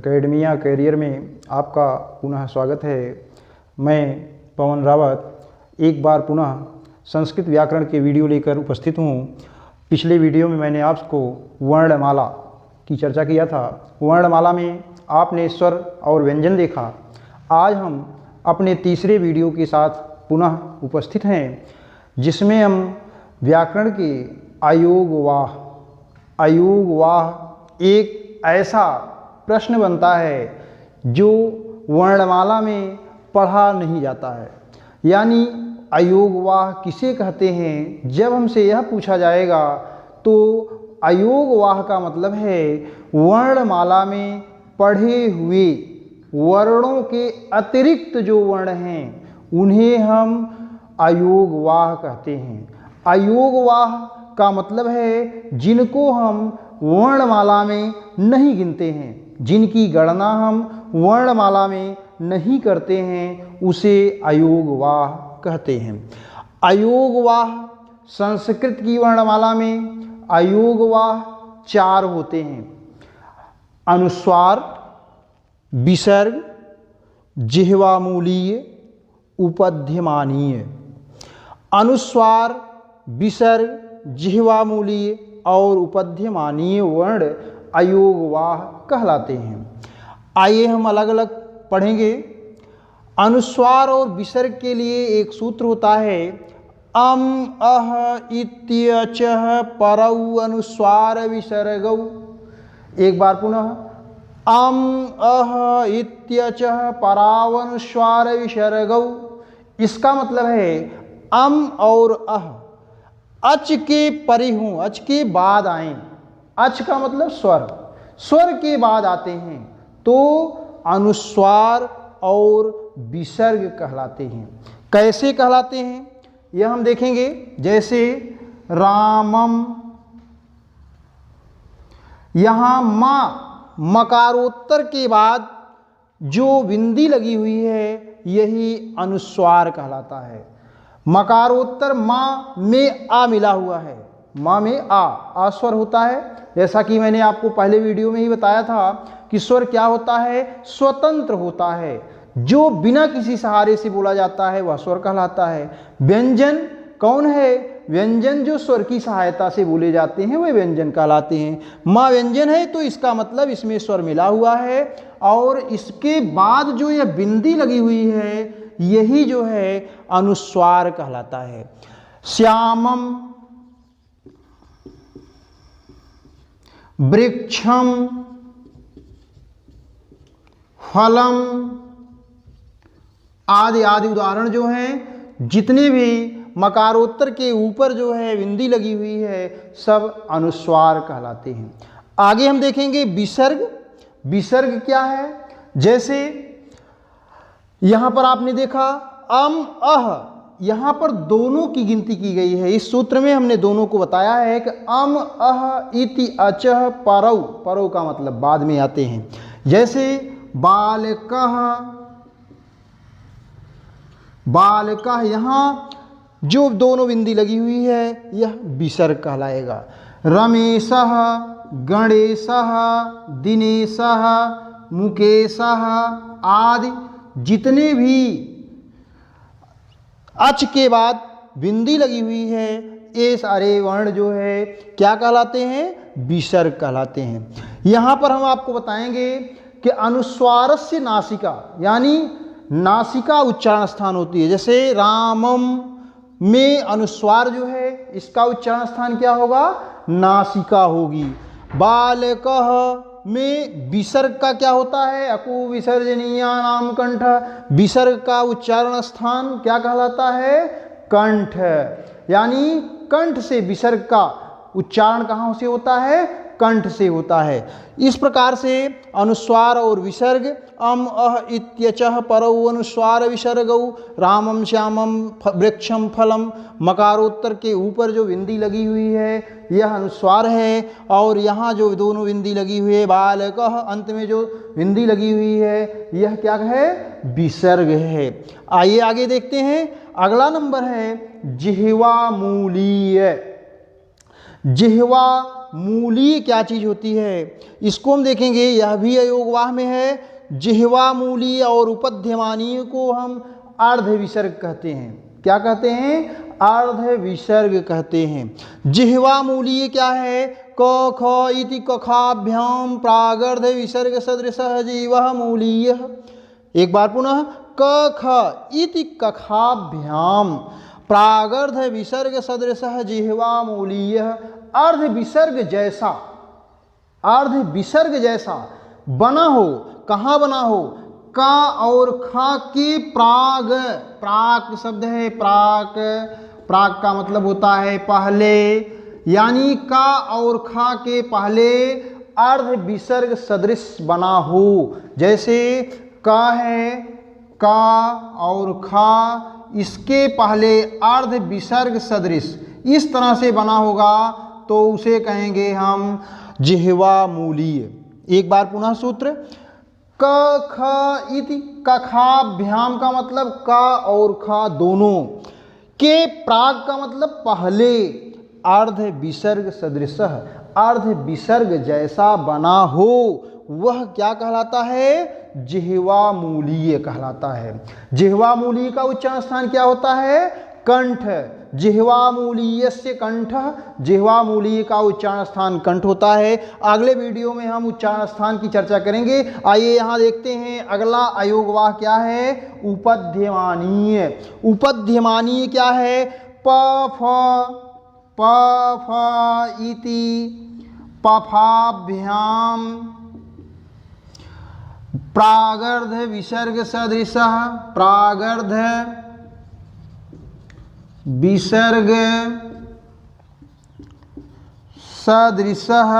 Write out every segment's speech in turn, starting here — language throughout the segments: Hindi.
एकेडमिया कैरियर में आपका पुनः स्वागत है। मैं पवन रावत एक बार पुनः संस्कृत व्याकरण के वीडियो लेकर उपस्थित हूँ। पिछले वीडियो में मैंने आपको वर्णमाला की चर्चा किया था। वर्णमाला में आपने स्वर और व्यंजन देखा। आज हम अपने तीसरे वीडियो के साथ पुनः उपस्थित हैं, जिसमें हम व्याकरण के अयोगवाह एक ऐसा प्रश्न बनता है जो वर्णमाला में पढ़ा नहीं जाता है। यानी अयोगवाह किसे कहते हैं? जब हमसे यह पूछा जाएगा तो अयोगवाह का मतलब है वर्णमाला में पढ़े हुए वर्णों के अतिरिक्त जो वर्ण हैं उन्हें हम अयोगवाह कहते हैं। अयोगवाह का मतलब है जिनको हम वर्णमाला में नहीं गिनते हैं, जिनकी गणना हम वर्णमाला में नहीं करते हैं, उसे अयोगवाह कहते हैं। अयोगवाह संस्कृत की वर्णमाला में अयोगवाह 4 होते हैं: अनुस्वार, विसर्ग, जिह्वामूलीय, उपध्यमानीय। अनुस्वार, विसर्ग, जिह्वामूलीय और उपध्यमानीय वर्ण अयोगवाह कहलाते हैं। आइए हम अलग अलग पढ़ेंगे। अनुस्वार और विसर्ग के लिए एक सूत्र होता है अम अह इत्यचः परौ अनुस्वार विसर्गौ। एक बार पुनः अम अह इत्यचः पराव अनुस्वार विसर्गौ। इसका मतलब है अम और अह अच के परे हों, अच के बाद आएं। अच का मतलब स्वर, स्वर के बाद आते हैं तो अनुस्वार और विसर्ग कहलाते हैं। कैसे कहलाते हैं यह हम देखेंगे। जैसे रामम, यहाँ माँ मकारोत्तर के बाद जो बिंदी लगी हुई है यही अनुस्वार कहलाता है। मकारोत्तर माँ में आ मिला हुआ है, माँ में आ स्वर होता है। जैसा कि मैंने आपको पहले वीडियो में ही बताया था कि स्वर क्या होता है? स्वतंत्र होता है, जो बिना किसी सहारे से बोला जाता है वह स्वर कहलाता है। व्यंजन कौन है? व्यंजन जो स्वर की सहायता से बोले जाते हैं वे व्यंजन कहलाते हैं। माँ व्यंजन है तो इसका मतलब इसमें स्वर मिला हुआ है, और इसके बाद जो यह बिंदी लगी हुई है यही जो है अनुस्वार कहलाता है। श्यामम, वृक्षम, फलम आदि आदि उदाहरण जो हैं, जितने भी मकारोत्तर के ऊपर जो है बिंदी लगी हुई है सब अनुस्वार कहलाते हैं। आगे हम देखेंगे विसर्ग। विसर्ग क्या है? जैसे यहां पर आपने देखा अम अह, यहां पर दोनों की गिनती की गई है। इस सूत्र में हमने दोनों को बताया है कि अम अह इति अचः परौ, परौ का मतलब बाद में आते हैं। जैसे बालकः, बालकः, यहाँ जो दोनों बिंदी लगी हुई है यह विसर्ग कहलाएगा। रमेशः, गणेशः, दिनेशः, मुकेशः आदि जितने भी अच के बाद बिंदी लगी हुई है ये सारे वर्ण जो है क्या कहलाते हैं? विसर्ग कहलाते हैं। यहाँ पर हम आपको बताएंगे कि अनुस्वारस्य नासिका, यानी नासिका उच्चारण स्थान होती है। जैसे रामम में अनुस्वार जो है इसका उच्चारण स्थान क्या होगा? नासिका होगी। बालकः में विसर्ग का क्या होता है? अकु विसर्जनीया नाम कंठ। विसर्ग का उच्चारण स्थान क्या कहलाता है? कंठ। यानी कंठ से विसर्ग का उच्चारण कहाँ से होता है? कंठ से होता है। इस प्रकार से अनुस्वार और विसर्ग अम अह इत्यचः परौ अनुस्वार विसर्गौ, रामम श्यामम वृक्षम फलम, मकारोत्तर के ऊपर जो बिंदी लगी हुई है यह अनुस्वार है, और यहाँ जो दोनों बिंदी लगी हुई है बालकः अंत में जो बिंदी लगी हुई है यह क्या है? विसर्ग है। आइए आगे देखते हैं। अगला नंबर है जिह्वामूलीय। जिह्वा मूली क्या चीज़ होती है, इसको हम देखेंगे, यह भी अयोगवाह में है। जिह्वा मूली और उपध्यमानीय को हम अर्ध विसर्ग कहते हैं। क्या कहते हैं? अर्ध विसर्ग कहते हैं। जिह्वा मूलीय क्या है? क ख इति कखाभ्याम प्रागर्ध विसर्ग सदृशः जिह्वा मूलीय। एक बार पुनः, क ख इति कखाभ्याम प्रागर्ध विसर्ग सदृशः जिह्वा मूलीय। अर्ध विसर्ग जैसा, अर्ध विसर्ग जैसा बना हो। कहाँ बना हो? का और खा के प्राग, प्राक शब्द है, प्राक, प्राक का मतलब होता है पहले, यानी का और खा के पहले अर्ध विसर्ग सदृश बना हो। जैसे का है, का और खा, इसके पहले अर्ध विसर्ग सदृश इस तरह से बना होगा तो उसे कहेंगे हम जिह्वा मूलीय। एक बार पुनः सूत्र, क ख इति कखाभ्याम का मतलब का और खा दोनों, के प्राग का मतलब पहले, अर्ध विसर्ग सदृशः अर्ध विसर्ग जैसा बना हो, वह क्या कहलाता है? जिह्वा मूलीय कहलाता है। जिह्वा मूलीय का उच्चारण स्थान क्या होता है? कंठ। जिह्वा मूलीयस्य कंठः, जिह्वा मूलीय का उच्चारण स्थान कंठ होता है। अगले वीडियो में हम उच्चारण स्थान की चर्चा करेंगे। आइए यहाँ देखते हैं अगला अयोगवाह क्या है? उपध्यमानीय। उपध्यमानीय क्या है? प फ इति पफाभ्याम प्रागर्ध विसर्ग सदृशः, प्रागर्ध विसर्ग सदृशः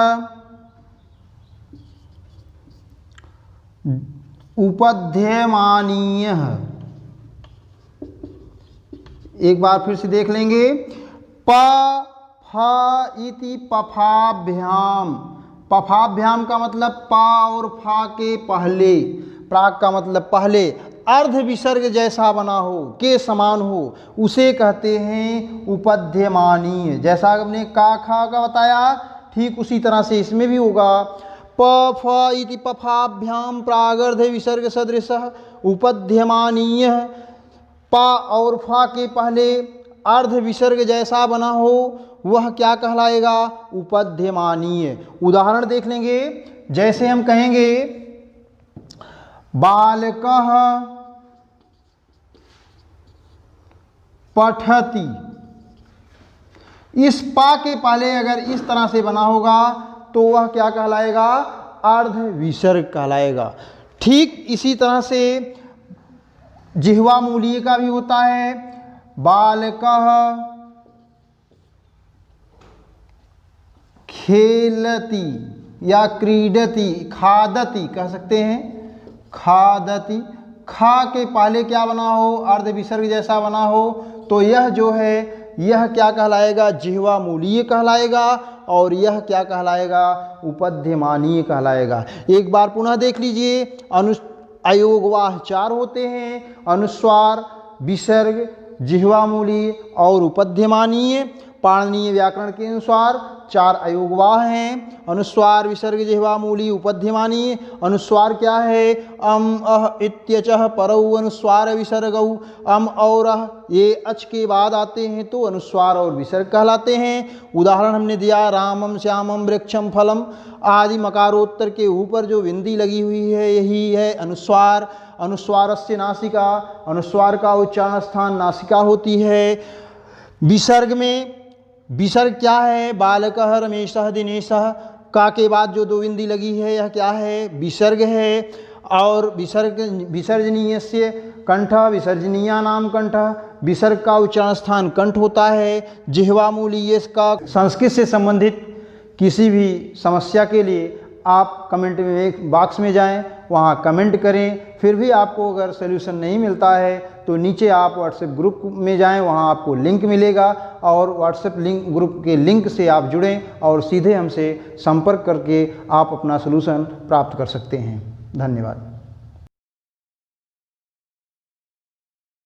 उपध्यमानीयः। एक बार फिर से देख लेंगे, प फ इति पफाभ्याम। पफाभ्याम का मतलब पा और फा के पहले, प्राक का मतलब पहले, अर्ध विसर्ग जैसा बना हो, के समान हो, उसे कहते हैं उपध्यमानीय। जैसा हमने का खा का बताया, ठीक उसी तरह से इसमें भी होगा। प फ इति पफाभ्याम प्रागर्ध विसर्ग सदृशः उपध्यमानीय। पा और फा के पहले अर्ध विसर्ग जैसा बना हो, वह क्या कहलाएगा? उपध्यमानीय। उदाहरण देख लेंगे, जैसे हम कहेंगे बालकः पठति, इस पा के पहले अगर इस तरह से बना होगा तो वह क्या कहलाएगा? अर्ध विसर्ग कहलाएगा। ठीक इसी तरह से जिह्वा मूलीय का भी होता है। बालकः खेलति या क्रीडति, खादति कह सकते हैं, खादति। खा के पहले क्या बना हो? अर्ध विसर्ग जैसा बना हो, तो यह जो है यह क्या कहलाएगा? जिह्वा मूलीय कहलाएगा। और यह क्या कहलाएगा? उपध्यमानीय कहलाएगा। एक बार पुनः देख लीजिए, अयोगवाह 4 होते हैं, अनुस्वार, विसर्ग, जिह्वा मूलीय और उपध्यमानीय। पाणिनीय व्याकरण के अनुसार 4 अयोगवाह हैं, अनुस्वार, विसर्ग, जिह्वा मूलीय, उपध्यमानीय। अनुस्वार क्या है? अम अह इत्यचः परौ अनुस्वार विसर्गौ। अम और अह ये अच के बाद आते हैं तो अनुस्वार और विसर्ग कहलाते हैं। उदाहरण हमने दिया, रामम श्यामम वृक्षम फलम आदि मकारोत्तर के ऊपर जो बिंदी लगी हुई है यही है अनुस्वार। अनुस्वारस्य नासिका, अनुस्वार का उच्चारण स्थान नासिका होती है। विसर्ग में विसर्ग क्या है? बालकः रमेशः दिनेशः, का के बाद जो 2 बिंदी लगी है यह क्या है? विसर्ग है। और विसर्ग विसर्जनीयस्य कंठः, विसर्जनीया नाम कंठः, विसर्ग का उच्चारण स्थान कंठ होता है। जिह्वा मूलीय का संस्कृत से संबंधित किसी भी समस्या के लिए आप कमेंट में बॉक्स में जाएं, वहाँ कमेंट करें। फिर भी आपको अगर सलूशन नहीं मिलता है तो नीचे आप व्हाट्सएप ग्रुप में जाएं, वहाँ आपको लिंक मिलेगा और व्हाट्सएप लिंक ग्रुप के लिंक से आप जुड़ें और सीधे हमसे संपर्क करके आप अपना सलूशन प्राप्त कर सकते हैं। धन्यवाद।